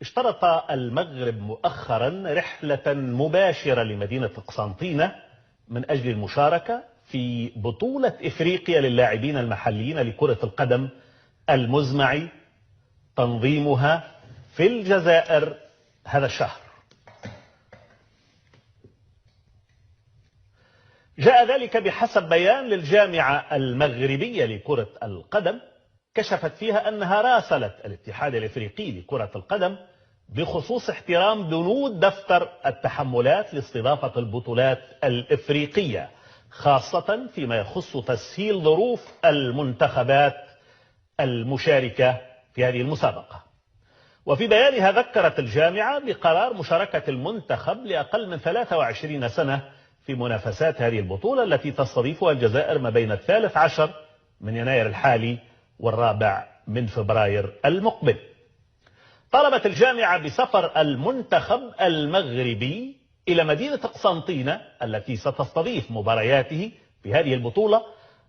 اشترط المغرب مؤخرا رحلة مباشرة لمدينة قسنطينة من أجل المشاركة في بطولة إفريقيا للاعبين المحليين لكرة القدم المزمع تنظيمها في الجزائر هذا الشهر. جاء ذلك بحسب بيان للجامعة المغربية لكرة القدم كشفت فيها أنها راسلت الاتحاد الإفريقي لكرة القدم بخصوص احترام بنود دفتر التحملات لاستضافة البطولات الإفريقية، خاصة فيما يخص تسهيل ظروف المنتخبات المشاركة في هذه المسابقة. وفي بيانها ذكرت الجامعة بقرار مشاركة المنتخب لأقل من 23 سنة في منافسات هذه البطولة التي تستضيفها الجزائر ما بين 13 من يناير الحالي والرابع من فبراير المقبل. طلبت الجامعة بسفر المنتخب المغربي إلى مدينة قسنطينة التي ستستضيف مبارياته في هذه البطولة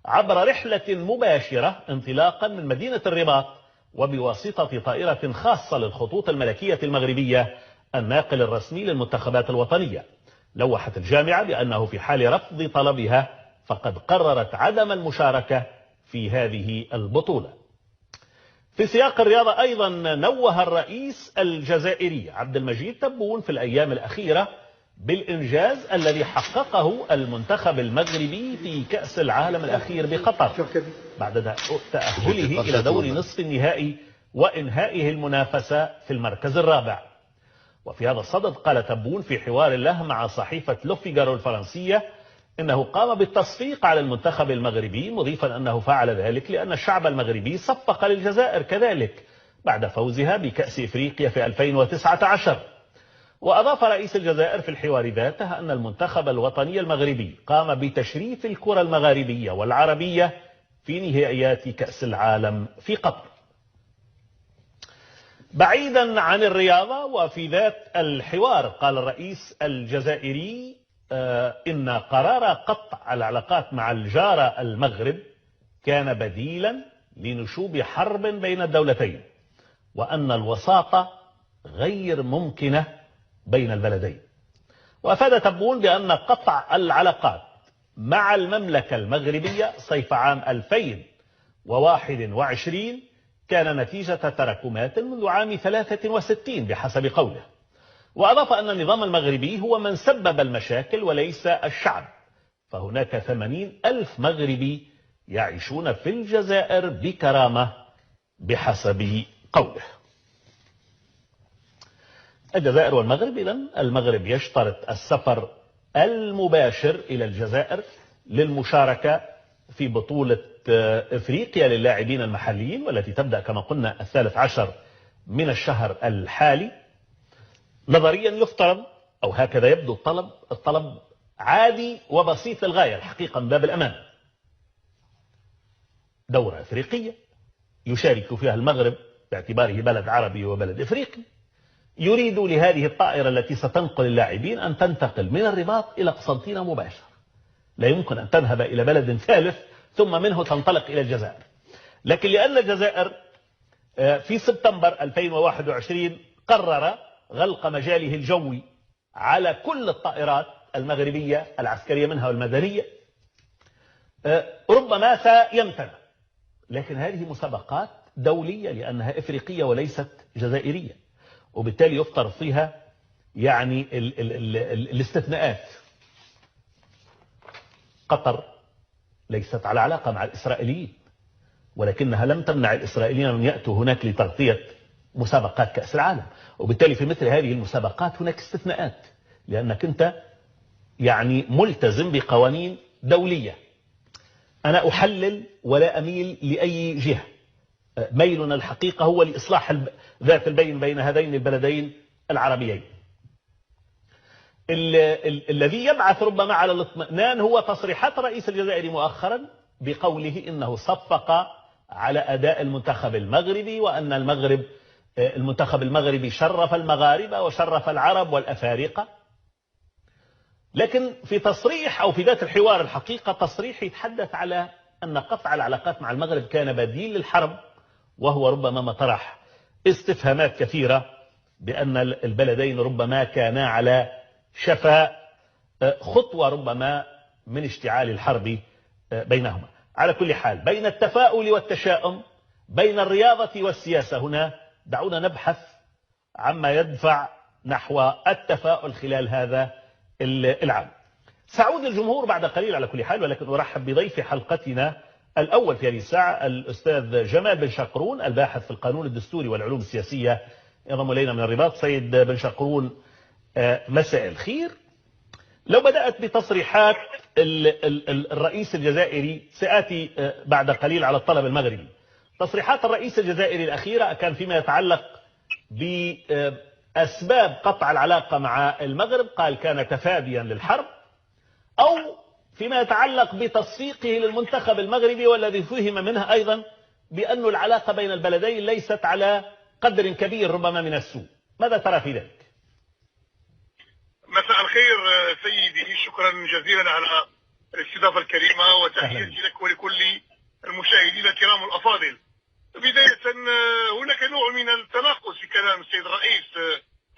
عبر رحلة مباشرة انطلاقا من مدينة الرباط وبواسطة طائرة خاصة للخطوط الملكية المغربية الناقل الرسمي للمنتخبات الوطنية. لوحت الجامعة بأنه في حال رفض طلبها فقد قررت عدم المشاركة في هذه البطولة. في سياق الرياضة أيضا نوه الرئيس الجزائري عبد المجيد تبون في الأيام الأخيرة بالإنجاز الذي حققه المنتخب المغربي في كأس العالم الأخير بقطر بعد تأهله إلى دور نصف النهائي وإنهائه المنافسة في المركز الرابع. وفي هذا الصدد قال تبون في حوار له مع صحيفة لو فيغارو الفرنسية إنه قام بالتصفيق على المنتخب المغربي، مضيفا أنه فعل ذلك لأن الشعب المغربي صفق للجزائر كذلك بعد فوزها بكأس إفريقيا في 2019. وأضاف رئيس الجزائر في الحوار ذاته أن المنتخب الوطني المغربي قام بتشريف الكرة المغاربية والعربية في نهائيات كأس العالم في قطر. بعيدا عن الرياضة وفي ذات الحوار قال الرئيس الجزائري إن قرار قطع العلاقات مع الجارة المغرب كان بديلا لنشوب حرب بين الدولتين، وأن الوساطة غير ممكنة بين البلدين. وأفاد تبون بأن قطع العلاقات مع المملكة المغربية صيف عام 2021 كان نتيجة تراكمات منذ عام 63 بحسب قوله. وأضاف أن النظام المغربي هو من سبب المشاكل وليس الشعب، فهناك 80,000 مغربي يعيشون في الجزائر بكرامة بحسب قوله. الجزائر والمغرب، إذن المغرب يشترط السفر المباشر إلى الجزائر للمشاركة في بطولة إفريقيا للاعبين المحليين والتي تبدأ كما قلنا 13 من الشهر الحالي. نظريا يفترض أو هكذا يبدو الطلب عادي وبسيط للغاية الحقيقة من باب الأمان. دورة إفريقية يشارك فيها المغرب باعتباره بلد عربي وبلد إفريقي، يريد لهذه الطائرة التي ستنقل اللاعبين أن تنتقل من الرباط إلى قسنطينة مباشرة، لا يمكن أن تذهب إلى بلد ثالث ثم منه تنطلق إلى الجزائر. لكن لأن الجزائر في سبتمبر 2021 قرر غلق مجاله الجوي على كل الطائرات المغربية العسكرية منها والمدنية، ربما سيمتنع. لكن هذه مسابقات دولية لأنها إفريقية وليست جزائرية، وبالتالي يفترض فيها يعني الاستثناءات. قطر ليست على علاقة مع الإسرائيليين، ولكنها لم تمنع الإسرائيليين من يأتوا هناك لتغطية مسابقات كأس العالم، وبالتالي في مثل هذه المسابقات هناك استثناءات لأنك أنت يعني ملتزم بقوانين دولية. أنا أحلل ولا أميل لأي جهة، ميلنا الحقيقة هو لإصلاح ذات البين بين هذين البلدين العربيين. الذي يبعث ربما على الاطمئنان هو تصريحات رئيس الجزائر مؤخرا بقوله إنه صفق على أداء المنتخب المغربي، وأن المنتخب المغربي شرف المغاربة وشرف العرب والأفارقة. لكن في تصريح أو في ذات الحوار الحقيقة تصريح يتحدث على أن قطع العلاقات مع المغرب كان بديل للحرب، وهو ربما ما طرح استفهامات كثيرة بأن البلدين ربما كانا على شفا خطوة ربما من اشتعال الحرب بينهما. على كل حال، بين التفاؤل والتشاؤم، بين الرياضة والسياسة، هنا دعونا نبحث عما يدفع نحو التفاؤل خلال هذا العام. سأعود للجمهور بعد قليل على كل حال، ولكن أرحب بضيف حلقتنا الأول في هذه الساعة الأستاذ جمال بن شقرون، الباحث في القانون الدستوري والعلوم السياسية، ينضم إلينا من الرباط. سيد بن شقرون، مساء الخير. لو بدأت بتصريحات الرئيس الجزائري، سآتي بعد قليل على الطلب المغربي. تصريحات الرئيس الجزائري الأخيرة كان فيما يتعلق بأسباب قطع العلاقة مع المغرب، قال كان تفاديا للحرب، أو فيما يتعلق بتصفيقه للمنتخب المغربي، والذي فهم منها أيضا بأن العلاقة بين البلدين ليست على قدر كبير ربما من السوء. ماذا ترى في ذلك؟ مساء الخير سيدي، شكرا جزيلا على الاستضافة الكريمة، وتحياتي لك ولكل المشاهدين الكرام الأفاضل. بداية، هناك نوع من التناقض في كلام السيد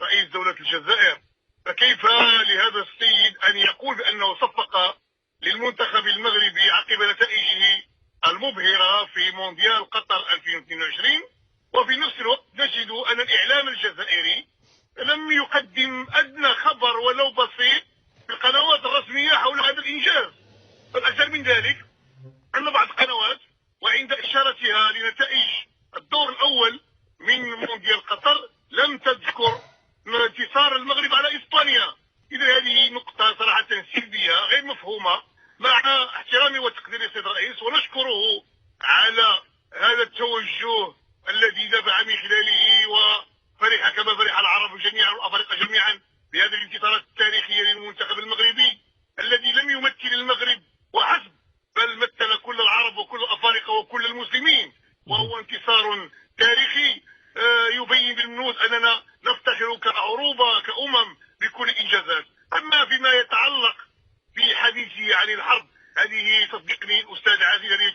رئيس دولة الجزائر. فكيف لهذا السيد أن يقول بأنه صفق للمنتخب المغربي عقب نتائجه المبهرة في مونديال قطر 2022، وفي نفس الوقت نجد أن الإعلام الجزائري لم يقدم أدنى خبر ولو بسيط في القنوات الرسمية حول هذا الإنجاز. فالأكثر من ذلك أن بعض القنوات وعند إشارتها لنتائج الدور الأول من مونديال قطر لم تذكر انتصار المغرب على إسبانيا. إذا هذه نقطة صراحة سلبية غير مفهومة، مع احترامي وتقديري السيد الرئيس، ونشكره على هذا التوجه الذي دفع من خلاله وفرح كما فرح العرب جميعا والأفارقة جميعا بهذه الانتصارات التاريخية للمنتخب المغربي، الذي لم يمثل المغرب وحسب، بل مثل كل العرب وكل الأفارقة وكل المسلمين، وهو انتصار تاريخي يبين بالمنوز أننا نفتخر كعروبة كأمم بكل إنجازات. أما فيما يتعلق في حديثه عن الحرب، هذه صدقني أستاذ عزيز، هذه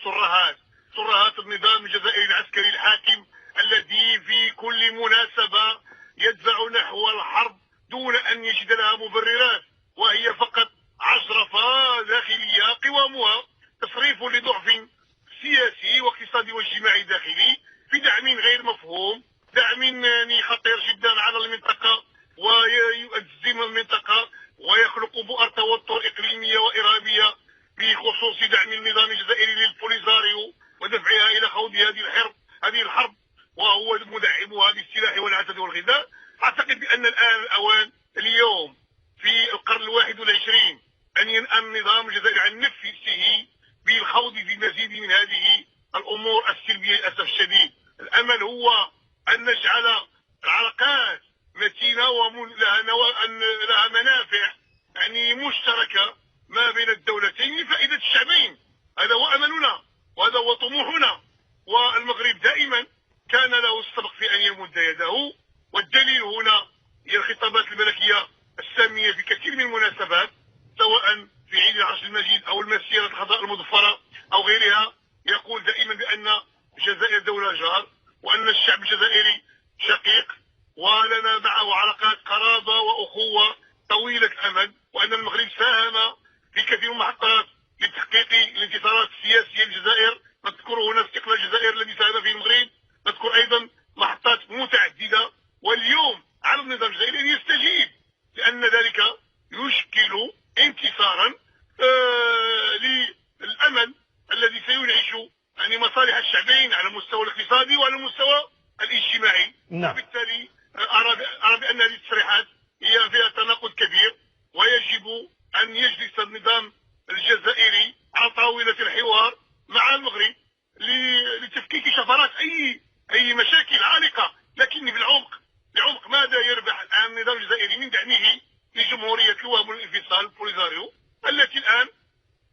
ترهات النظام الجزائري العسكري الحاكم، الذي في كل مناسبة يدفع نحو الحرب دون أن يجد لها مبررات، وهي فقط عشرفة داخلية قوامها تصريف لضعف سياسي واقتصادي واجتماعي داخلي، في دعم غير مفهوم، دعم خطير جدا على المنطقة ويؤزم المنطقة ويخلق بؤر توتر إقليمية وإرهابية، بخصوص دعم النظام الجزائري للبوليزاريو ودفعها إلى خوض هذه الحرب، وهو مدعمها بالسلاح والعسد والغذاء. أعتقد بأن الآن الأوان اليوم في القرن 21 أن ينأى النظام الجزائري عن نفسه بالخوض في مزيد من هذه الأمور السلبية للأسف الشديد. الأمل هو أن نجعل العلاقات متينة لها منافع مشتركة ما بين الدولتين لفائدة الشعبين. هذا هو أملنا وهذا هو طموحنا، والمغرب دائما كان له السبق في أن يمد يده، والدليل هنا هي الخطابات الملكية السامية في كثير من المناسبات، سواء في عيد العرش المجيد أو المسيرة الخضراء المضفرة أو غيرها. يقول دائما بأن الجزائر دولة جار، وأن الشعب الجزائري شقيق ولنا معه علاقات قرابة وأخوة طويلة الأمد، وأن المغرب ساهم في كثير من المحطات لتحقيق الانتصارات السياسية للجزائر. نذكر هنا استقلال الجزائر الذي ساهم فيه المغرب، نذكر أيضا محطات متعددة، واليوم على النظام الجزائري أن يستجيب، لأن ذلك يشكل انتصارا للأمل الذي سينعش مصالح الشعبين على المستوى الاقتصادي وعلى المستوى الاجتماعي. نعم. وبالتالي أرى بأن هذه التصريحات هي فيها تناقض كبير، ويجب أن يجلس النظام الجزائري على طاولة الحوار مع المغرب لتفكيك شفرات أي مشاكل عالقة. لكن في العمق ماذا يربح الآن النظام الجزائري من دعمه لجمهورية الوهم والانفصال بوليزاريو، التي الآن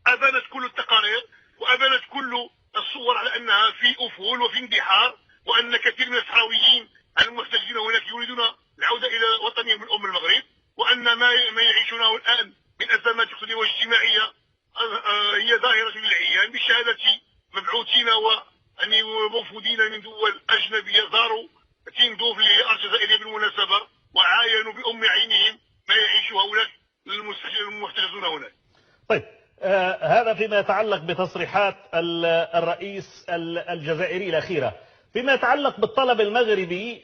أبانت كل التقارير وأبانت كل الصور على أنها في أفول وفي اندحار، وأن كثير من الصحراويين المحتجين هناك يريدون العودة إلى وطنهم الأم المغرب، وأن ما يعيشونه الآن من أزمات اقتصادية واجتماعية هي ظاهرة للعيان، بشهادة مبعوثين ووفودين من دول أجنبية زاروا تندوف للجزائرية بالمناسبة، فيما يتعلق بتصريحات الرئيس الجزائري الأخيرة. فيما يتعلق بالطلب المغربي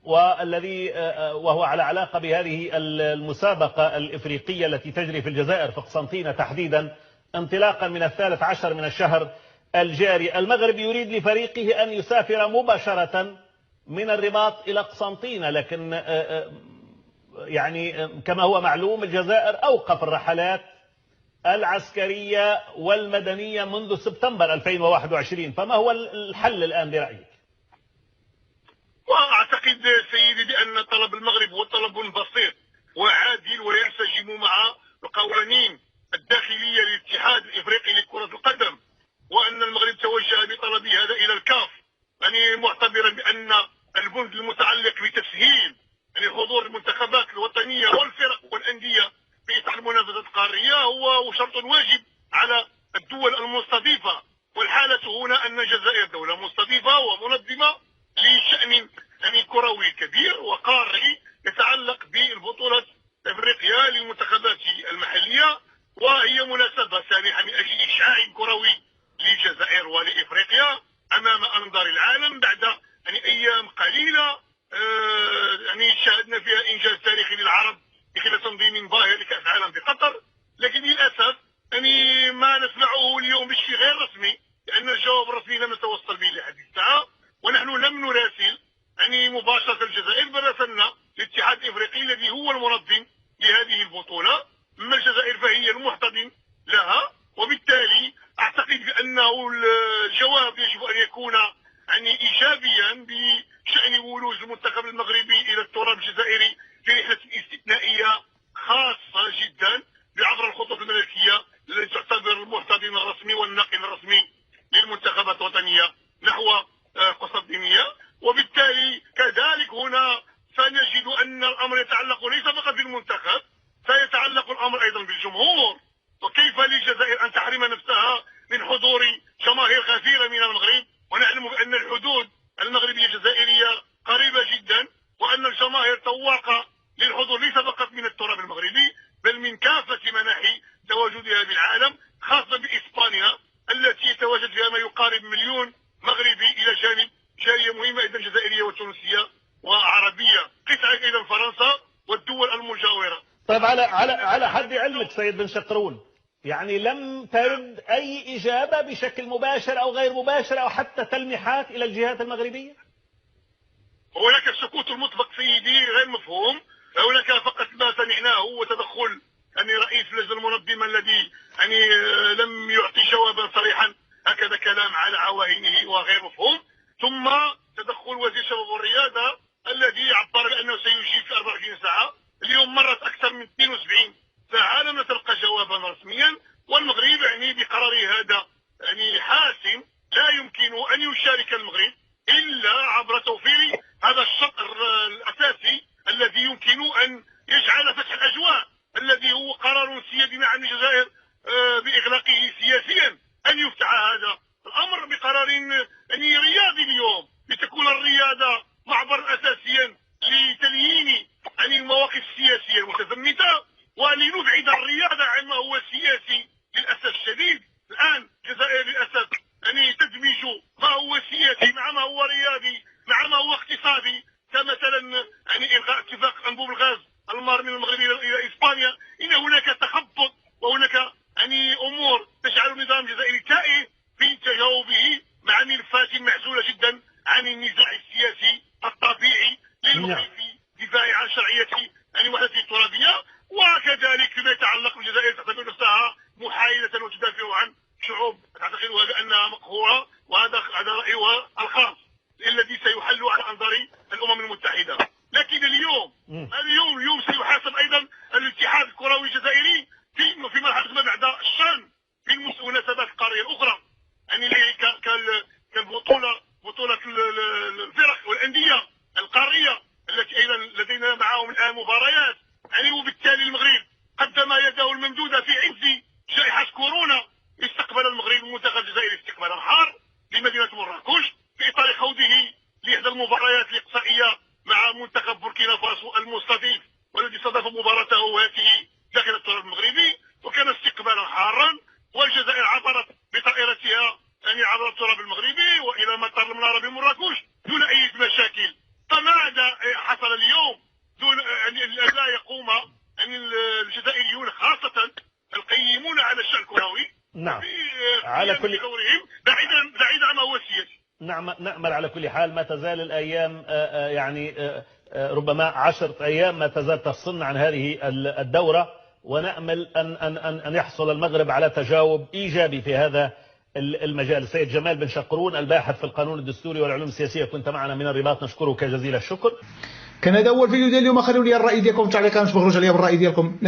والذي وهو على علاقة بهذه المسابقة الإفريقية التي تجري في الجزائر في قسنطينة تحديدا انطلاقا من 13 من الشهر الجاري، المغرب يريد لفريقه أن يسافر مباشرة من الرباط إلى قسنطينة، لكن يعني كما هو معلوم الجزائر أوقف الرحلات العسكرية والمدنية منذ سبتمبر 2021، فما هو الحل الآن برأيك؟ وأعتقد سيدي بأن طلب المغرب هو طلب بسيط وعادل وينسجم مع القوانين الداخلية للاتحاد الإفريقي لكرة القدم، وأن المغرب توجه بطلب هذا إلى الكاف، يعني معتبرا بأن البند المتعلق بتسهيل يعني حضور المنتخبات الوطنية والفرق والأندية في إطار المنافسات القارية هو شرط واجب على الدول المستضيفة، والحالة هنا أن الجزائر دولة مستضيفة ومنظمة لشأن يعني كروي كبير وقاري يتعلق بالبطولة افريقيا للمنتخبات المحلية، وهي مناسبة سانحة من اجل اشعاع كروي للجزائر ولافريقيا امام انظار العالم بعد يعني ايام قليلة يعني شاهدنا فيها انجاز تاريخي للعرب خلال تنظيم باهر لكأس العالم في قطر، لكن للاسف يعني ما نسمعه اليوم بشيء غير رسمي، لان الجواب الرسمي لم نتوصل به لحد الساعة، ونحن لم نراسل يعني مباشرة الجزائر، بل راسلنا الاتحاد الافريقي الذي هو المنظم لهذه البطولة، اما الجزائر فهي المحتضن لها، وبالتالي اعتقد بانه الجواب يجب ان يكون يعني ايجابيا بشأن ولوج المنتخب المغربي الى التراب الجزائري في رحلة استثنائية خاصة جدا عبر الخطوط الملكية التي تعتبر المحتضن الرسمي والناقل الرسمي للمنتخبات الوطنية نحو قسنطينية، وبالتالي كذلك هنا سنجد ان الامر يتعلق ليس فقط بالمنتخب، سيتعلق الامر ايضا بالجمهور، وكيف للجزائر ان تحرم نفسها من حضور جماهير غفيرة من المغرب، ونعلم بان الحدود المغربية الجزائرية قريبة جدا، وان الجماهير تواقة للحضور ليس فقط من التراب المغربي بل من كافة مناحي تواجدها بالعالم، خاصة بإسبانيا التي يتواجد فيها ما يقارب مليون مغربي إلى جانب جالية مهمة أيضا جزائرية وتونسية وعربية، قس أيضا فرنسا والدول المجاورة. طيب على حد علمك سيد بن شقرون، يعني لم ترد أي إجابة بشكل مباشر أو غير مباشر أو حتى تلميحات إلى الجهات المغربية؟ هناك السكوت المطلق سيدي غير مفهوم، هناك فقط ما سمعناه وتدخل يعني رئيس اللجنة المنظمة الذي يعني لم يعطي جوابا صريحا، هكذا كلام على عواهنه وغير مفهوم، ثم تدخل وزير الشباب والرياضة الذي عبر بأنه سيجيب في 24 ساعة، اليوم مرت أكثر من 72 ساعة لم نتلقى جوابا رسميا، والمغرب يعني بقراره هذا يعني حاسم لا يمكن أن يشارك المغرب إلا عبر توفير هذا الشطر الأساسي الذي يمكن أن يجعل فتح الأجواء الذي هو قرار سيادي عن الجزائر بإغلاقه سياسيا، أن يفتح هذا الأمر بقرار يعني رياضي اليوم، لتكون الرياضة معبر أساسيا لتليين عن المواقف السياسية المتزمتة، ولنبعد الرياضة عن ما هو سياسي. للأسف الشديد الآن الجزائر للأسف يعني تدمج ما هو سياسي مع ما هو رياضي مع ما هو اقتصادي، كمثلا يعني إلغاء اتفاق أنبوب الغاز المار من المغرب إلى إسبانيا، إن هناك تخبط وهناك يعني أمور تجعل النظام الجزائري تائه في تجاوبه مع ملفات معزولة جدا عن النزاع السياسي الطبيعي للمغرب في دفاع عن شرعية يعني وحدته الترابية، وكذلك فيما يتعلق بالجزائر تعتبر نفسها محايدة وتدافع عن شعوب تعتقدها بأنها مقهورة، وهذا رأيها الخاص الذي سيحل على أنظار الأمم المتحدة. لكن اليوم سيحاسب أيضا الاتحاد الكروي الجزائري في مرحلة ما بعد الشان في المناسبات القارية الأخرى، يعني كالبطولة بطولة الفرق والأندية القارية التي أيضا لدينا معهم الآن مباريات، يعني وبالتالي المغرب قدم يده الممدودة في عز جائحة كورونا، استقبل المغرب المنتخب الجزائري استقبالا حار لمدينة مراكش في إطار خوضه لإحدى المباريات الإقصائية مع منتخب بوركينا فاسو المستضيف والذي استضاف مباراته هذه داخل التراب المغربي، وكان استقبالا حارا، والجزائر على كل بعيدا عما هو سياسي. نعمل على كل حال. ما تزال الأيام يعني ربما 10 أيام ما تزال تفصلنا عن هذه الدورة، ونأمل أن يحصل المغرب على تجاوب إيجابي في هذا المجال. السيد جمال بن شقرون الباحث في القانون الدستوري والعلوم السياسية كنت معنا من الرباط، نشكرك جزيل الشكر. كان هذا هو الفيديو ديال اليوم. خليوا لي الرأي ديالكم، التعليقات باش نخرج عليها بالرأي ديالكم.